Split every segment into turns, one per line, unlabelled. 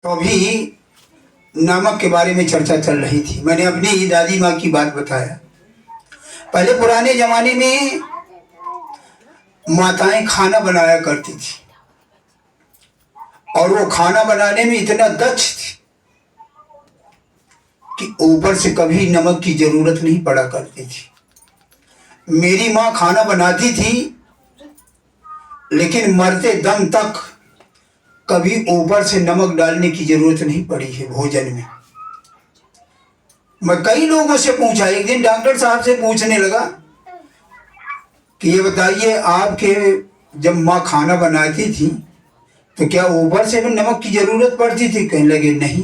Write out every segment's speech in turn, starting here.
तो अभी नमक के बारे में चर्चा चल रही थी। मैंने अपनी ही दादी माँ की बात बताया। पहले पुराने जमाने में माताएं खाना बनाया करती थी और वो खाना बनाने में इतना दक्ष थी कि ऊपर से कभी नमक की जरूरत नहीं पड़ा करती थी। मेरी माँ खाना बनाती थी लेकिन मरते दम तक कभी ऊपर से नमक डालने की जरूरत नहीं पड़ी है भोजन में। मैं कई लोगों से पूछा, एक दिन डॉक्टर साहब से पूछने लगा कि ये बताइए आपके जब माँ खाना बनाती थी तो क्या ऊपर से भी नमक की जरूरत पड़ती थी? कहने लगे नहीं।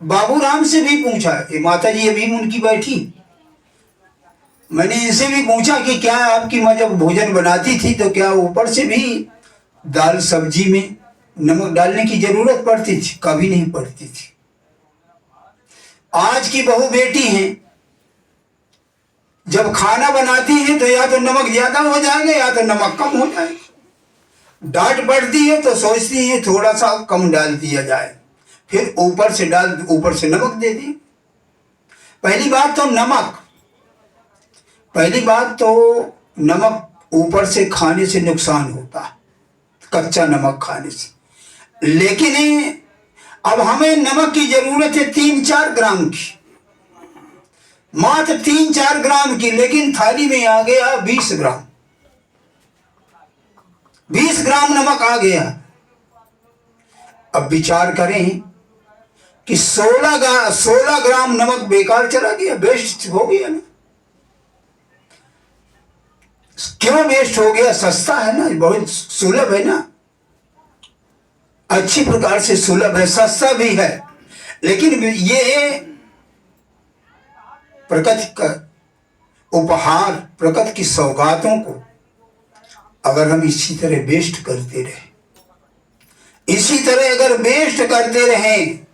बाबूराम से भी पूछा, ये माता जी अभी उनकी बैठी, मैंने इनसे भी पूछा कि क्या आपकी माँ जब भोजन बनाती थी तो क्या ऊपर से भी दाल सब्जी में नमक डालने की जरूरत पड़ती थी? कभी नहीं पड़ती थी। आज की बहू बेटी हैं, जब खाना बनाती है तो या तो नमक ज्यादा हो जाएगा या तो नमक कम हो जाएगा। डांट पड़ती है तो सोचती है थोड़ा सा कम डाल दिया जाए, फिर ऊपर से नमक दे दी। पहली बात तो नमक ऊपर से खाने से नुकसान होता है, कच्चा नमक खाने से। लेकिन अब हमें नमक की जरूरत है 3-4 ग्राम की, मात्र 3-4 ग्राम की, लेकिन थाली में आ गया 20 ग्राम। 20 ग्राम नमक आ गया। अब विचार करें कि 16 ग्राम नमक बेकार चला गया, वेस्ट हो गया ना। क्यों वेस्ट हो गया? सस्ता है ना, बहुत सुलभ है ना, अच्छी प्रकार से सुलभ है, सस्ता भी है। लेकिन ये प्रकृति का उपहार, प्रकृति की सौगातों को अगर हम इसी तरह वेस्ट करते रहे, इसी तरह अगर वेस्ट करते रहें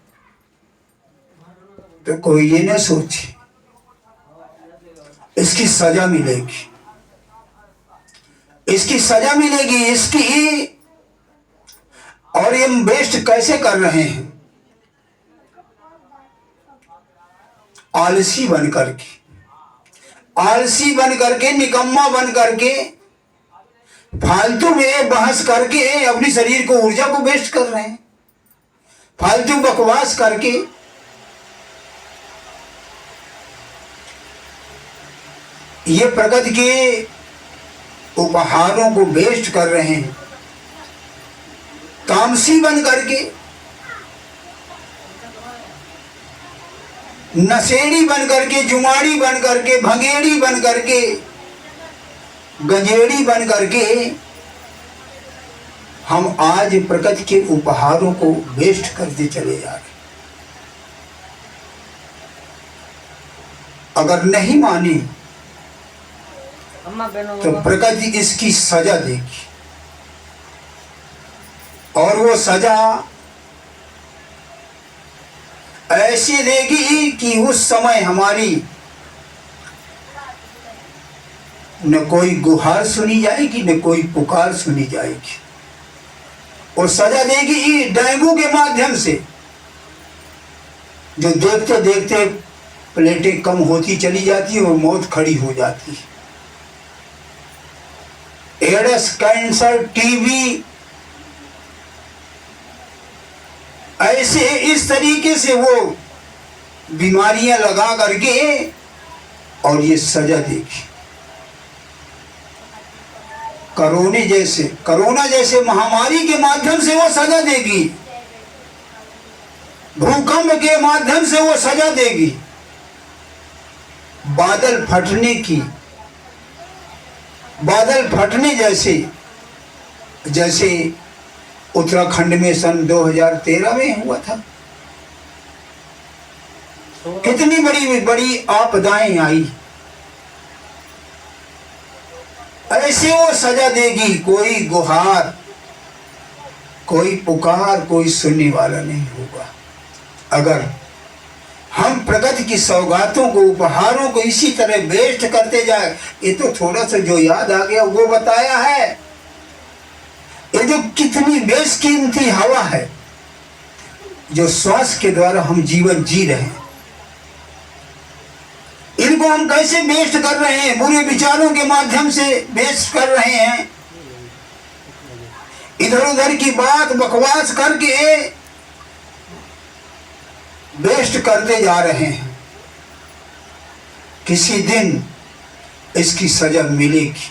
तो कोई ये ना सोचे इसकी सजा मिलेगी, इसकी सजा मिलेगी इसकी। और ये हम वेस्ट कैसे कर रहे हैं? आलसी बन करके, निकम्मा बन करके, फालतू में बहस करके अपने शरीर को, ऊर्जा को वेस्ट कर रहे हैं, फालतू बकवास करके। ये प्रकृति के उपहारों को वेस्ट कर रहे हैं, तामसी बन करके, नशेड़ी बन करके, जुमाड़ी बन करके, भंगेड़ी बन करके, गंजेड़ी बन करके हम आज प्रकृति के उपहारों को वेस्ट करते चले जा रहे। अगर नहीं माने तो प्रकृति इसकी सजा देगी, और वो सजा ऐसी देगी कि उस समय हमारी न कोई गुहार सुनी जाएगी, न कोई पुकार सुनी जाएगी। और सजा देगी डेंगू के माध्यम से, जो देखते देखते प्लेटें कम होती चली जाती है और मौत खड़ी हो जाती है। एड्स, कैंसर, टीबी, ऐसे इस तरीके से वो बीमारियां लगा करके और ये सजा देगी। कोरोना जैसे महामारी के माध्यम से वो सजा देगी, भूकंप के माध्यम से वो सजा देगी, बादल फटने जैसे उत्तराखंड में सन 2013 में हुआ था। कितनी बड़ी आपदाएं आई, ऐसे वो सजा देगी। कोई गुहार, कोई पुकार, कोई सुनने वाला नहीं होगा। अगर हम प्रकृति की सौगातों को, उपहारों को इसी तरह वेस्ट करते जाए। ये तो थोड़ा सा जो याद आ गया वो बताया है। ये जो कितनी बेशकीमती हवा है, जो श्वास के द्वारा हम जीवन जी रहे हैं, इनको हम कैसे वेस्ट कर रहे हैं, बुरे विचारों के माध्यम से वेस्ट कर रहे हैं, इधर उधर की बात बकवास करके वेस्ट करते जा रहे हैं। किसी दिन इसकी सजा मिलेगी,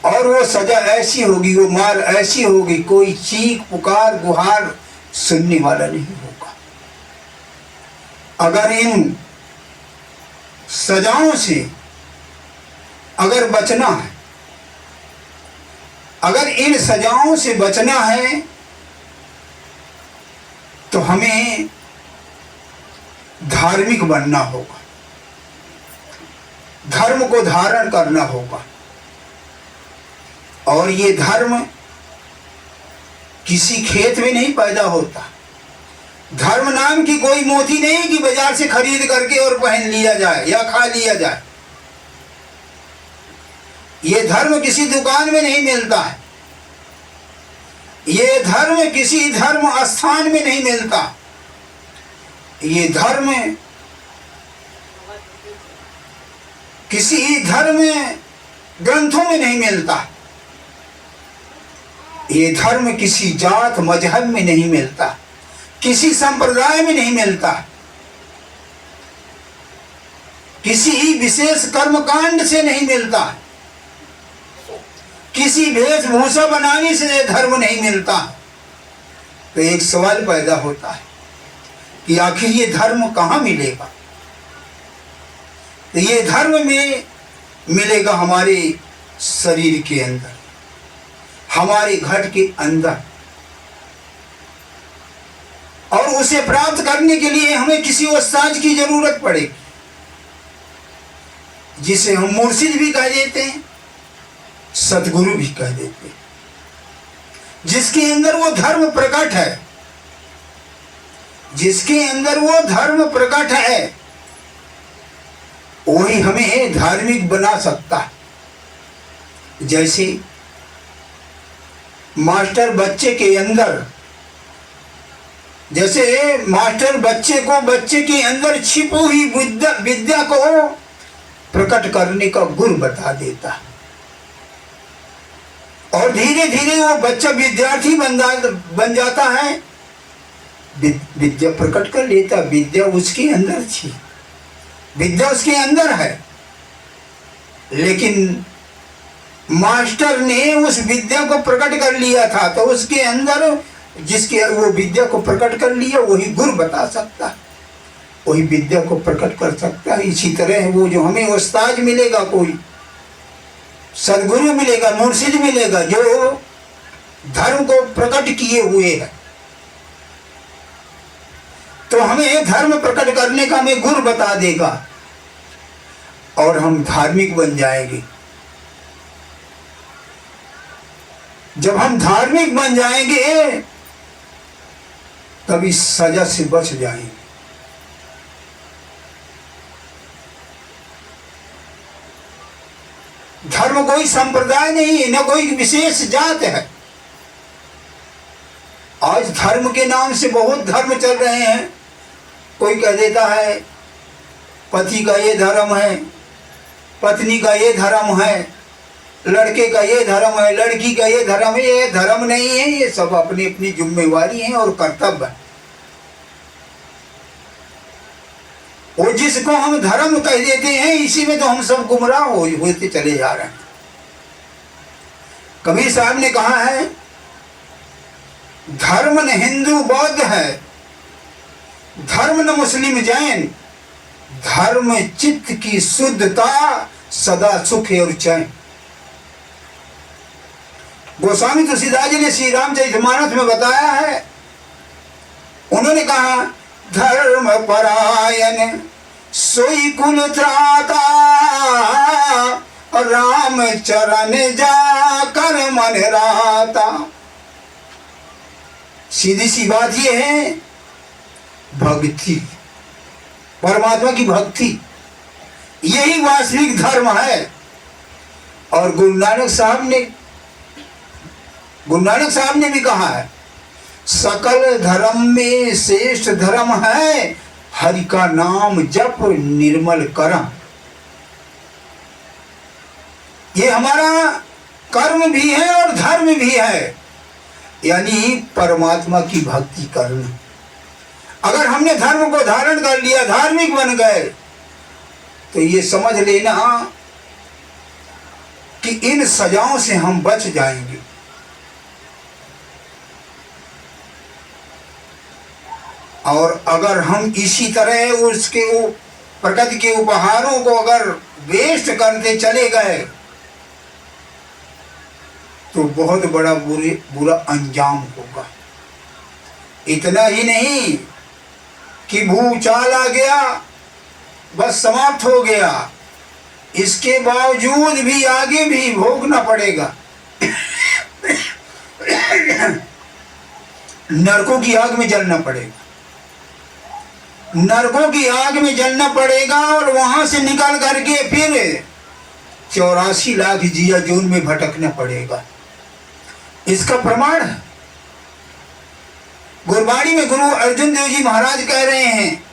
और वो सजा ऐसी होगी, वो मार ऐसी होगी, कोई चीख पुकार गुहार सुनने वाला नहीं होगा। अगर इन सजाओं से अगर बचना है, अगर इन सजाओं से बचना है, तो हमें धार्मिक बनना होगा, धर्म को धारण करना होगा। और ये धर्म किसी खेत में नहीं पैदा होता। धर्म नाम की कोई मोती नहीं कि बाजार से खरीद करके और पहन लिया जाए या खा लिया जाए। ये धर्म किसी दुकान में नहीं मिलता है, ये धर्म किसी धर्म स्थान में नहीं मिलता, ये धर्म किसी धर्म ग्रंथों में नहीं मिलता, ये धर्म किसी जात मजहब में नहीं मिलता, किसी संप्रदाय में नहीं मिलता, किसी विशेष कर्मकांड से नहीं मिलता, किसी वेशभूषा बनाने से धर्म नहीं मिलता। तो एक सवाल पैदा होता है कि आखिर ये धर्म कहाँ मिलेगा? तो ये धर्म में मिलेगा हमारे शरीर के अंदर, हमारे घट के अंदर। और उसे प्राप्त करने के लिए हमें किसी उस्ताद की जरूरत पड़ेगी, जिसे हम मुर्शिद भी कह देते हैं, सतगुरु भी कह देते हैं, जिसके अंदर वो धर्म प्रकट है, जिसके अंदर वो धर्म प्रकट है, वही हमें धार्मिक बना सकता है। जैसे मास्टर बच्चे के अंदर, जैसे मास्टर बच्चे के अंदर छिपी हुई विद्या को प्रकट करने का गुण बता देता, और धीरे धीरे वो बच्चा विद्यार्थी बन जाता है, विद्या प्रकट कर लेता। विद्या उसके अंदर थी, विद्या उसके अंदर है, लेकिन मास्टर ने उस विद्या को प्रकट कर लिया था, तो उसके अंदर जिसके वो विद्या को प्रकट कर लिया वही गुरु बता सकता है, वही विद्या को प्रकट कर सकता है। इसी तरह वो जो हमें उस्ताद मिलेगा, कोई सदगुरु मिलेगा, मुर्शिद मिलेगा, जो धर्म को प्रकट किए हुए है, तो हमें धर्म प्रकट करने का हमें गुरु बता देगा और हम धार्मिक बन जाएंगे। जब हम धार्मिक बन जाएंगे तभी सजा से बच जाएंगे। धर्म कोई संप्रदाय नहीं है, न कोई विशेष जात है। आज धर्म के नाम से बहुत धर्म चल रहे हैं। कोई कह देता है पति का ये धर्म है, पत्नी का ये धर्म है, लड़के का ये धर्म है, लड़की का ये धर्म है। ये धर्म नहीं है, ये सब अपनी अपनी जिम्मेवारी है और कर्तव्य है। और जिसको हम धर्म कह देते हैं, इसी में तो हम सब गुमराह होते चले जा रहे हैं। कबीर साहब ने कहा है, धर्म न हिंदू बौद्ध है, धर्म न मुस्लिम जैन, धर्म चित्त की शुद्धता, सदा सुख और चैन। गोस्वामी तुलसीदास जी ने श्री रामचरितमानस में बताया है, उन्होंने कहा, धर्म परायण सोई कुल त्राता, राम चरण जाकर मन राता। सीधी सी बात ये है, भक्ति, परमात्मा की भक्ति, यही वास्तविक धर्म है। और गुरु नानक साहब ने भी कहा है, सकल धर्म में श्रेष्ठ धर्म है हरि का नाम जप निर्मल करम। ये हमारा कर्म भी है और धर्म भी है, यानी परमात्मा की भक्ति करना। अगर हमने धर्म को धारण कर लिया, धार्मिक बन गए, तो ये समझ लेना कि इन सजाओं से हम बच जाएंगे। और अगर हम इसी तरह उसके प्रकृति के उपहारों को अगर वेस्ट करते चले गए तो बहुत बड़ा बुरा अंजाम होगा। इतना ही नहीं कि भूचाल आ गया, बस समाप्त हो गया, इसके बावजूद भी आगे भी भोगना पड़ेगा। नरकों की आग में जलना पड़ेगा, नरकों की आग में जलना पड़ेगा और वहां से निकल करके फिर 84 लाख जिया जून में भटकना पड़ेगा। इसका प्रमाण है गुरबाणी में गुरु अर्जुन देव जी महाराज कह रहे हैं,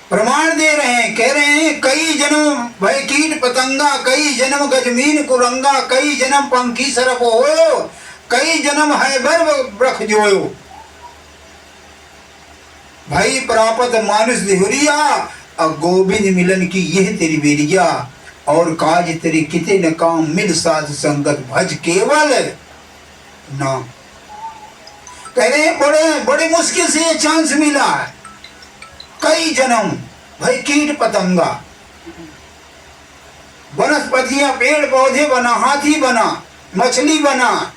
प्रमाण दे रहे हैं, कह रहे हैं कई जन्म भय कीट पतंगा, कई जन्म गजमीन कुरंगा, कई जन्म पंखी सरप होयो, कई जन्म है बर ब्रख जोयो। भाई प्रापत मानुष देहुरिया, अब गोविंद मिलन की यह तेरी बेरिया, और काज तेरे किते न काम मिल साध संगत भज केवल नाम। कह रहे हैं बड़े बड़े मुश्किल से ये चांस मिला है। कई जन्म भाई कीट पतंगा, वनस्पतियां पेड़ पौधे बना, हाथी बना, मछली बना,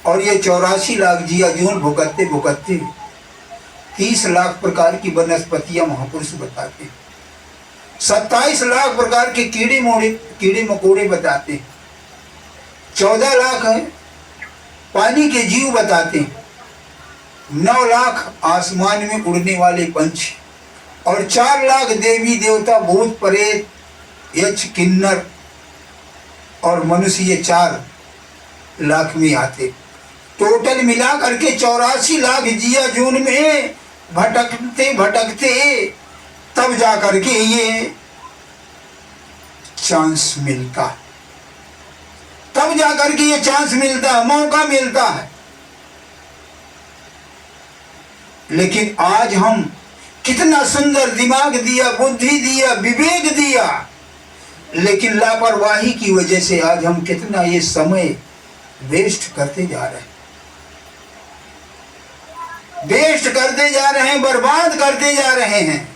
और ये 84 लाख जिया जीवन भुगतते भुगतते 30 लाख प्रकार की वनस्पतियां महापुरुष बताते हैं, 27 लाख प्रकार के कीड़े मकोड़े बताते हैं, 14 लाख है पानी के जीव बताते हैं, 9 लाख आसमान में उड़ने वाले पंछी, और 4 लाख देवी देवता भूत प्रेत यक्ष किन्नर और मनुष्य, ये 4 लाख में आते। टोटल मिला करके 84 लाख जिया जून में भटकते भटकते तब जा करके ये चांस मिलता है, तब जा करके ये चांस मिलता है, मौका मिलता है। लेकिन आज हम कितना सुंदर दिमाग दिया, बुद्धि दिया, विवेक दिया, लेकिन लापरवाही की वजह से आज हम कितना ये समय वेस्ट करते जा रहे हैं, वेस्ट करते जा रहे हैं, बर्बाद करते जा रहे हैं।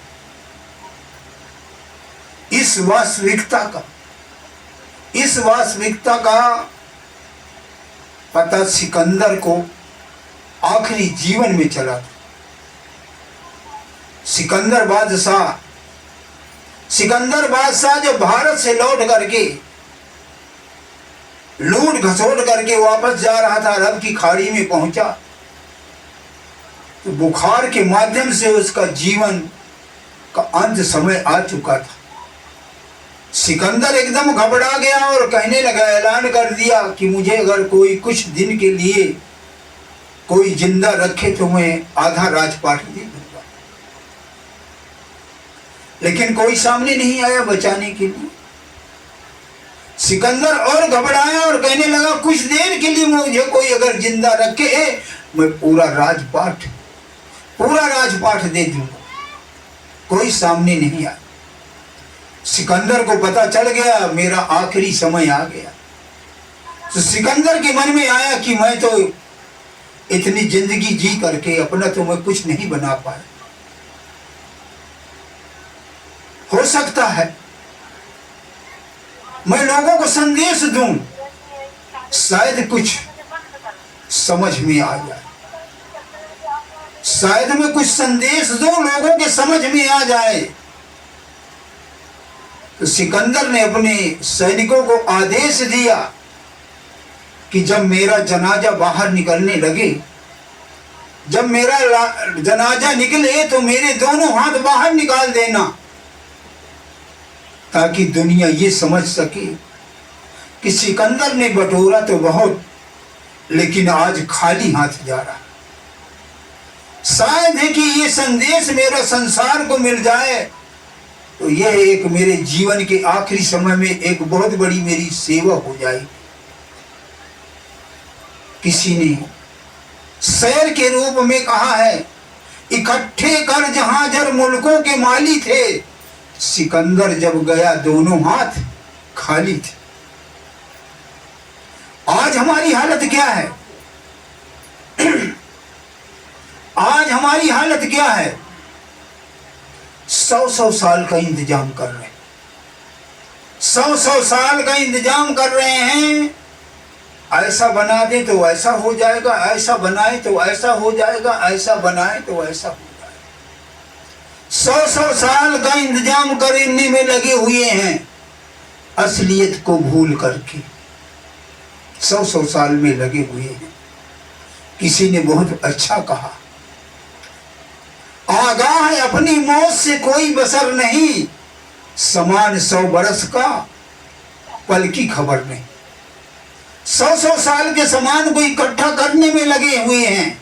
इस वास्तविकता का पता सिकंदर को आखिरी जीवन में चला था। सिकंदर बादशाह जब भारत से लौट करके लूट घसोट करके वापस जा रहा था, अरब की खाड़ी में पहुंचा, तो बुखार के माध्यम से उसका जीवन का अंत समय आ चुका था। सिकंदर एकदम घबरा गया और कहने लगा, ऐलान कर दिया कि मुझे अगर कोई कुछ दिन के लिए कोई जिंदा रखे तो मैं आधा राजपाट दे दूंगा। लेकिन कोई सामने नहीं आया बचाने के लिए। सिकंदर और घबराया और कहने लगा, कुछ देर के लिए मुझे कोई अगर जिंदा रखे मैं पूरा राजपाट दे दूंगा। कोई सामने नहीं आया। सिकंदर को पता चल गया मेरा आखिरी समय आ गया। तो सिकंदर के मन में आया कि मैं तो इतनी जिंदगी जी करके अपना तो मैं कुछ नहीं बना पाया, हो सकता है मैं लोगों को संदेश दूं, शायद कुछ समझ में आ जाए, शायद मैं कुछ संदेश दूं, लोगों के समझ में आ जाए। तो सिकंदर ने अपने सैनिकों को आदेश दिया कि जब मेरा जनाजा बाहर निकलने लगे, जब मेरा जनाजा निकले तो मेरे दोनों हाथ बाहर निकाल देना, ताकि दुनिया ये समझ सके कि सिकंदर ने बटोरा तो बहुत, लेकिन आज खाली हाथ जा रहा। शायद है कि ये संदेश मेरा संसार को मिल जाए तो यह एक मेरे जीवन के आखिरी समय में एक बहुत बड़ी मेरी सेवा हो जाएगी। किसी ने शेर के रूप में कहा है, इकट्ठे कर जहां जर मुल्कों के माली थे, सिकंदर जब गया दोनों हाथ खाली थे। आज हमारी हालत क्या है? आज हमारी हालत क्या है? 100 साल का इंतजाम कर रहे हैं, 100 साल का इंतजाम कर रहे हैं। ऐसा बना दे तो ऐसा हो जाएगा, ऐसा बनाए तो ऐसा हो जाएगा, ऐसा बनाए तो ऐसा हो जाएगा। 100 साल का इंतजाम करने में लगे हुए हैं, असलियत को भूल करके 100 साल में लगे हुए हैं। किसी ने बहुत अच्छा कहा, आगाह है अपनी मौत से कोई बसर नहीं, समान 100 बरस का पल की खबर नहीं। 100 साल के सामान को इकट्ठा करने में लगे हुए हैं।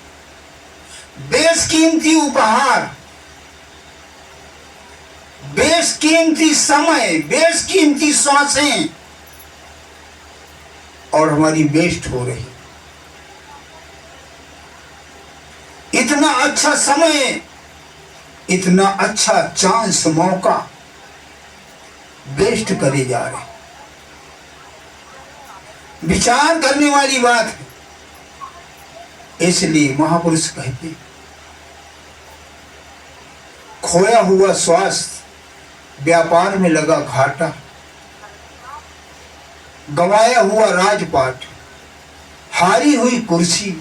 बेशकीमती उपहार, बेशकीमती समय, बेशकीमती सांसें, और हमारी वेस्ट हो रही। इतना अच्छा समय, इतना अच्छा चांस, मौका वेस्ट करे जा रहे। विचार करने वाली बात है। इसलिए महापुरुष कहते, खोया हुआ स्वास्थ्य, व्यापार में लगा घाटा, गवाया हुआ राजपाट, हारी हुई कुर्सी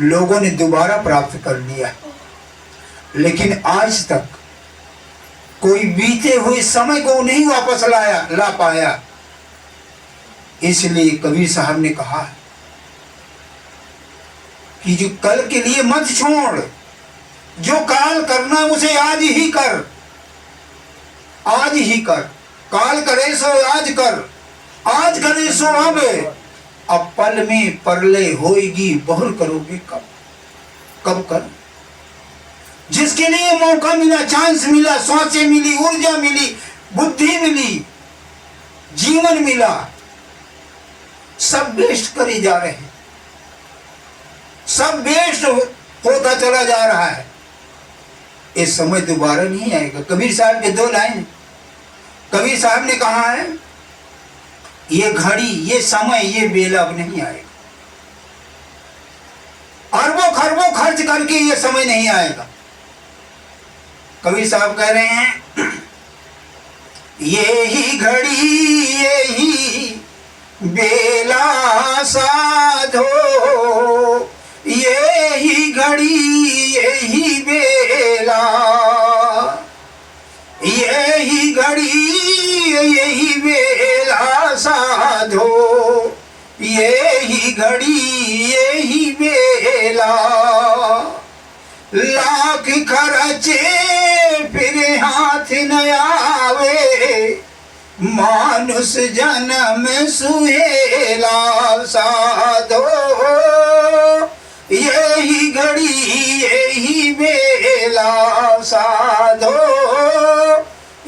लोगों ने दोबारा प्राप्त कर लिया, लेकिन आज तक कोई बीते हुए समय को नहीं वापस ला पाया। इसलिए कबीर साहब ने कहा कि जो कल के लिए मत छोड़, जो काल करना उसे आज ही कर, आज ही कर। काल करे सो आज कर, आज करे सो अब पल में परले होएगी, बहुर करोगे कब? कब कर? जिसके लिए मौका मिला, चांस मिला, सांसें मिली, ऊर्जा मिली, बुद्धि मिली, जीवन मिला, सब वेस्ट करे जा रहे हैं, सब वेस्ट होता चला जा रहा है। ये समय दोबारा नहीं आएगा। कबीर साहब के 2 लाइन कबीर साहब ने कहा है, ये घड़ी, ये समय, ये बेला अब नहीं आएगा। अरबों खरबों खर्च करके ये समय नहीं आएगा। कबीर साहब कह रहे हैं, ये ही घड़ी, ये ही बेला साधो, ये ही घड़ी, ये ही बेला, ये ही घड़ी, ये ही बेला साधो, ये ही घड़ी, ये ही बेला, लाख खर्चे फिर हाथ न आवे, मानुष जन्म सुहेला साधो, यही घड़ी, यही बेला साधो,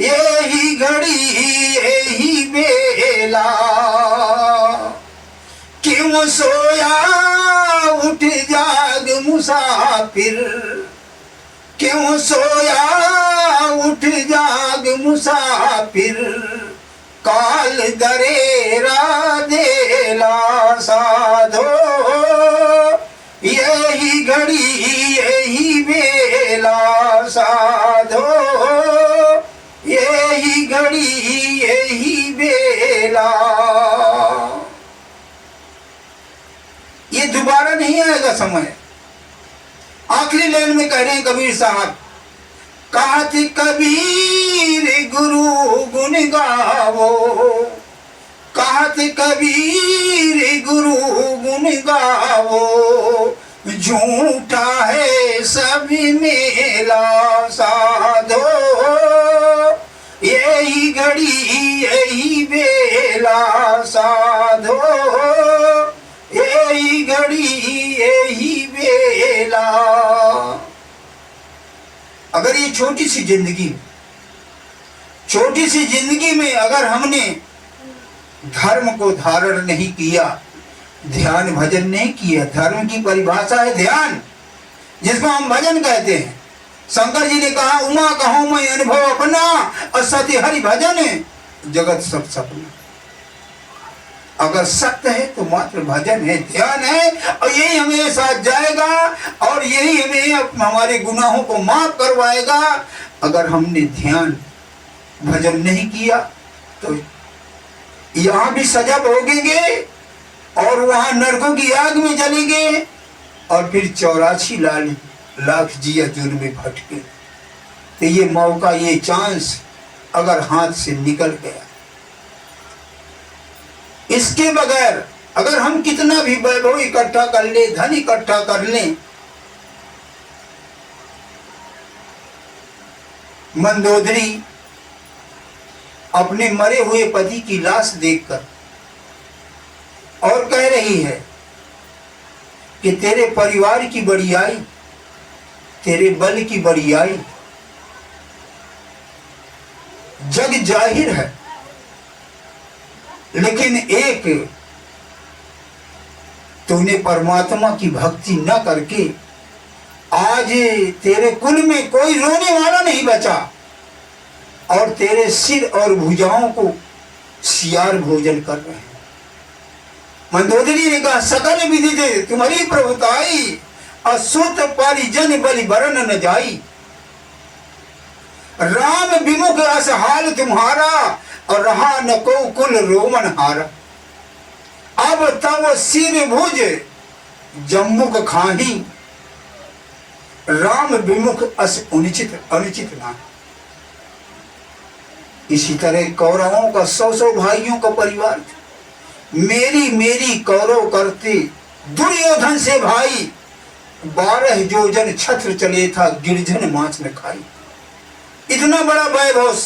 यही घड़ी, यही बेला। क्यों सोया उठ जाग मुसाफिर, क्यों सोया उठ जाग मुसाफिर, काल दरेरा देला साधो, यही घड़ी, यही बेला साधो, यही घड़ी, यही बेला। ये दोबारा नहीं आएगा समय। आखिरी लाइन में कह रहे हैं कबीर साहब, कहत कबीर गुरु गुण गावो, कहत कबीर गुरु गुण गावो, झूठा है सभी मेला साधो, यही घड़ी, यही बेला साधो, यही घड़ी यही बेला। अगर ये छोटी सी जिंदगी में अगर हमने धर्म को धारण नहीं किया, ध्यान भजन नहीं किया, धर्म की परिभाषा है ध्यान, जिसको हम भजन कहते हैं। शंकर जी ने कहा उमा कहूं मैं अनुभव अपना, असत्य हरि भजन जगत सब सपना। अगर सत्य है तो मात्र भजन है, ध्यान है, और यही हमें साथ जाएगा और यही हमें हमारे गुनाहों को माफ करवाएगा। अगर हमने ध्यान भजन नहीं किया तो यहाँ भी सजा भोगेंगे और वहां नरकों की आग में जलेंगे और फिर 84 लाख जिया जुर्म में भटके। तो ये मौका, ये चांस अगर हाथ से निकल गया, इसके बगैर अगर हम कितना भी वैभव इकट्ठा कर ले, धन इकट्ठा कर लें, मंदोदरी अपने मरे हुए पति की लाश देखकर और कह रही है कि तेरे परिवार की बड़ियाई, तेरे बल की बड़ियाई जग जाहिर है, लेकिन एक तूने परमात्मा की भक्ति न करके आज तेरे कुल में कोई रोने वाला नहीं बचा और तेरे सिर और भुजाओं को सियार भोजन कर रहे हैं। मंदोदरी ने कहा सकल विधि दे तुम्हारी प्रभुताई, असुत परिजन बलि बरन न जाई। राम विमुख अस हाल तुम्हारा और रहा न को कुल रोमन हारा। अब तब सिर भुज जम्मुख खाही, राम विमुख अस अनुचित ना। इसी तरह कौरवों का 100 भाइयों का परिवार था। मेरी कौरव करते दुर्योधन से भाई, 12 योजन छत्र चले था गिरजन मांस न खाई। इतना बड़ा वैभव,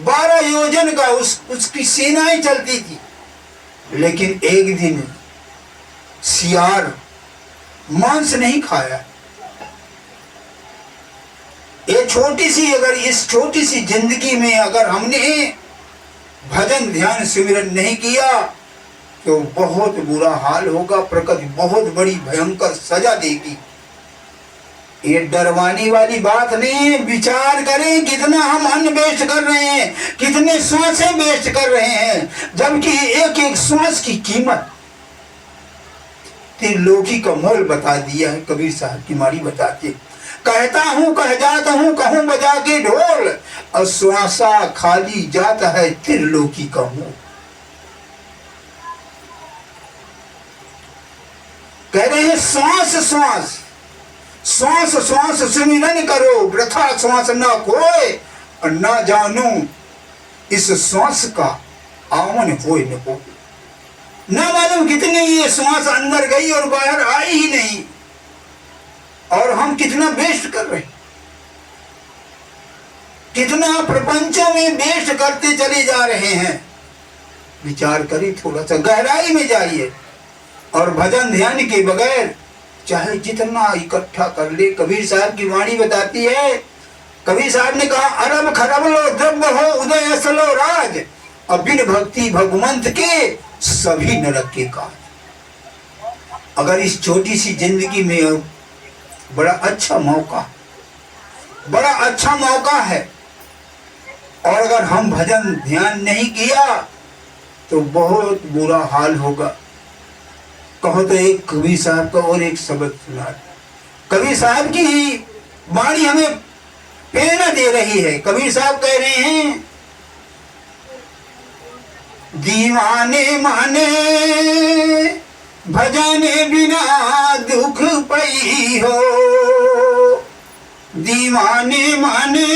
12 योजन का उसकी सेनाएं चलती थी, लेकिन एक दिन सियार मांस नहीं खाया। ये छोटी सी, अगर इस छोटी सी जिंदगी में अगर हमने भजन ध्यान सिमरन नहीं किया तो बहुत बुरा हाल होगा। प्रकृति बहुत बड़ी भयंकर सजा देगी। ये डरवाने वाली बात नहीं है। विचार करें कितना हम अन्न वेस्ट कर रहे हैं, कितने श्वासें वेस्ट कर रहे हैं, जबकि एक एक श्वास की कीमत त्रिलोकी का मोल बता दिया है। कबीर साहब की माड़ी बताते, कहता हूं कह जाता हूं कहूं बजा के ढोल, और श्वासा खाली जाता है त्रिलोकी का मोल। कह रहे हैं श्वास श्वास श्वास श्वास सिमरन करो, वृथा श्वास न खोए और न जानू इस श्वास का आवन होए न हो। न मालूम कितनी ये श्वास अंदर गई और बाहर आई ही नहीं, और हम कितना वेस्ट कर रहे हैं, कितना प्रपंचों में वेस्ट करते चले जा रहे हैं। विचार करिए, थोड़ा सा गहराई में जाइए। और भजन ध्यान के बगैर चाहे जितना इकट्ठा कर ले, कबीर साहब की वाणी बताती है, कबीर साहब ने कहा अरब खरब लो द्रव्य हो उदय असलो राज, और बिन भक्ति भगवंत के सभी नरक के काज। अगर इस छोटी सी जिंदगी में बड़ा अच्छा मौका है, और अगर हम भजन ध्यान नहीं किया तो बहुत बुरा हाल होगा। कहो तो एक कबीर साहब का और एक सबक सुना। कबीर साहब की ही वाणी हमें प्रेरणा दे रही है। कबीर साहब कह रहे हैं, दीवाने माने भजने बिना दुख पई हो, दीवाने माने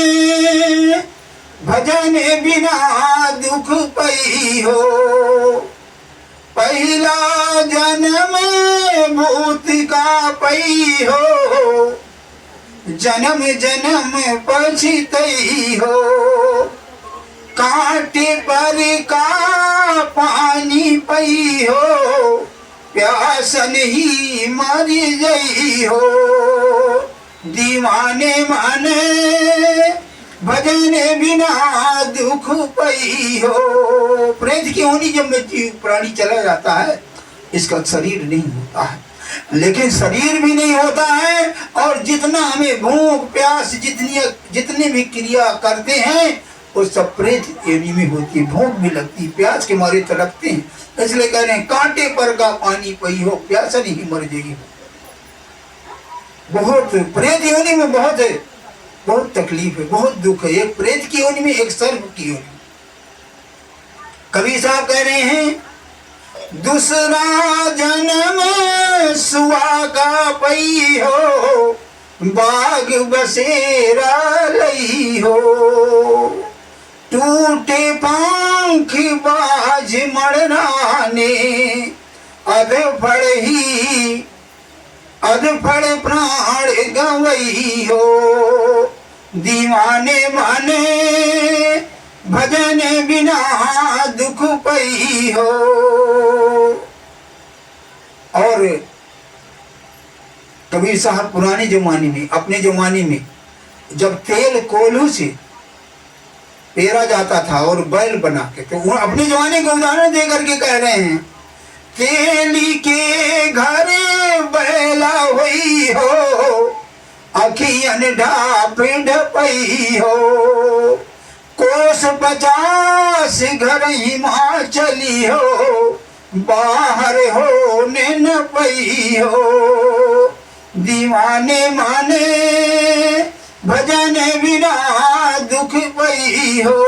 भजने बिना दुख पई हो, पहला जन्म भूत का पई हो, जन्म जन्म पछतई हो, कांटे पर का पानी पई हो, प्यासन ही मरी गई हो। दीवाने माने भजन बिना दुख पई हो। प्रेत की होनी जब में प्राणी चला जाता है, इसका शरीर नहीं होता है, लेकिन शरीर भी नहीं होता है, और जितना हमें भूख प्यास जितनी भी क्रिया करते हैं वो सब प्रेत योनि में होती है। भूख भी लगती है, प्यास के मारे तड़पते हैं, इसलिए कह रहे हैं कांटे पर का पानी पई हो, प्यासा नहीं मर जाएगी। बहुत प्रेत योनि में बहुत तकलीफ है, बहुत दुख है। एक प्रेत की योनि में, एक सर्प की योनि। कबीर साहब कह रहे हैं दूसरा जन्म सुहागा पई हो, बाग बसेरा लई हो। टूटे पंख बाज मरनाने, अधफड़ प्राण गवई हो। दीवाने माने भजन बिना दुख पई हो। और कबीर साहब पुराने जमाने में, अपने जमाने में जब तेल कोल्हू से पेरा जाता था और बैल बना के, तो वो अपने जमाने को उदाहरण दे करके कह रहे हैं तेली के घर बैला हुई हो, अखियन ढाप ढपई हो। कोस 50 घर हिमाचली हो, बाहर होने न पई हो। दीवाने माने भजन बिना दुख पई हो।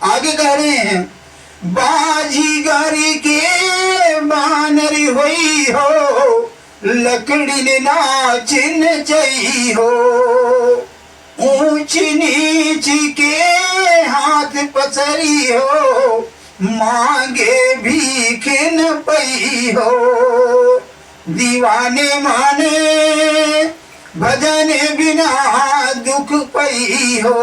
आगे कह रहे हैं बाजीगरी के बानरी हुई हो, लकड़ी ने नाचिन चई हो। ऊंच नीच के हाथ पसरी हो, मांगे भीख न पई हो। दीवाने माने भजन बिना दुख पई हो।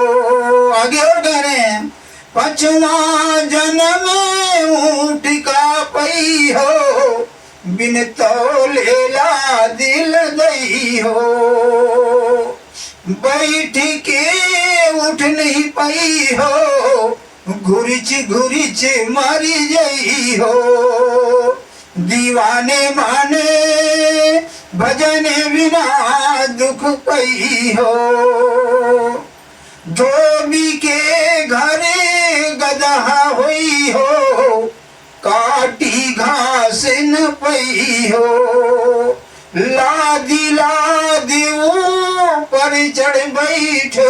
आगे और कह रहे हैं 5वां जन्म ऊंट का पई हो, बिन तौलेला दिल दई हो। बैठ के उठ नहीं पई हो, घुरिच घुरिच मरी गई हो। दीवाने माने भजन बिना दुख पई हो। धोबी के घरे गदहा हुई हो, काटी घास न पई हो। लादी लादी ऊपर चढ़ बैठो,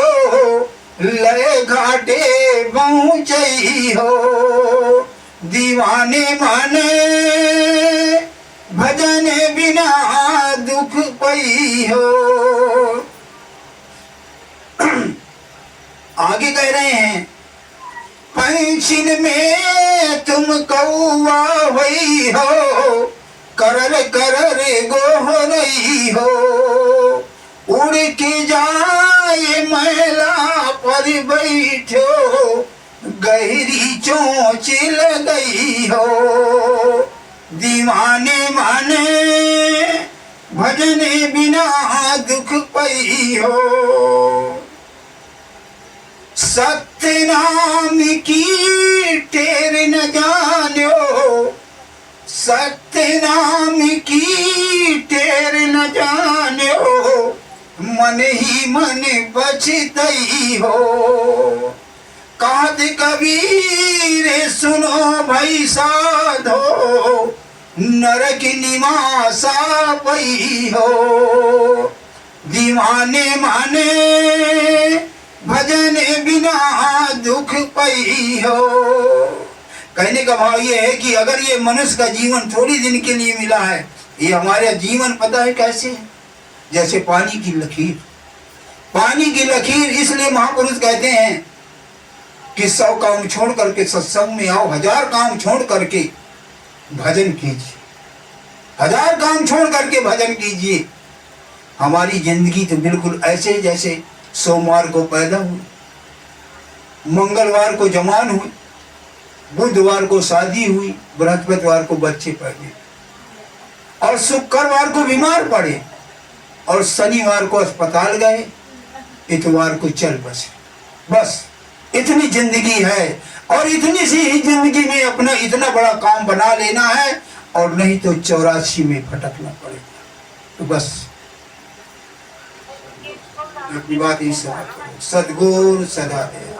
लय घाटे पहुँचई हो। दीवाने माने भजन बिना दुख पई हो। आगे कह रहे हैं पंछिन में तुम कौआ हुई हो, करर करर गोहरई हो। उड़ के जाए महिला पर बैठो, गहरी चोंच लगई हो। दीवाने माने भजन बिना दुख पई हो। सत्य नाम की टेर न जानो, सत्य नाम की टेर न जानो। मन ही मन बचतई हो। कहत कबीर सुनो भई साधो, नरक निवासा पई हो। दीवाने माने भजन बिना दुख पई हो। कहने का भाव ये है कि अगर ये मनुष्य का जीवन थोड़ी दिन के लिए मिला है, ये हमारा जीवन पता है कैसे है? जैसे पानी की लकीर। पानी की लकीर इसलिए महापुरुष कहते हैं कि 100 काम छोड़ करके सत्संग में आओ, 1000 काम छोड़ करके भजन कीजिए, 1000 काम छोड़ करके भजन कीजिए। हमारी जिंदगी तो बिल्कुल ऐसे जैसे सोमवार को पैदा हुई, मंगलवार को जवान हुई, बुधवार को शादी हुई, बृहस्पतिवार को बच्चे पैदा। और शुक्रवार को बीमार पड़े और शनिवार को अस्पताल गए, इतवार को चल बसे। बस इतनी जिंदगी है और इतनी सी ही जिंदगी में अपना इतना बड़ा काम बना लेना है और नहीं तो 84 में भटकना पड़ेगा। तो बस अपनी बात ही सदगुरु सदा दे।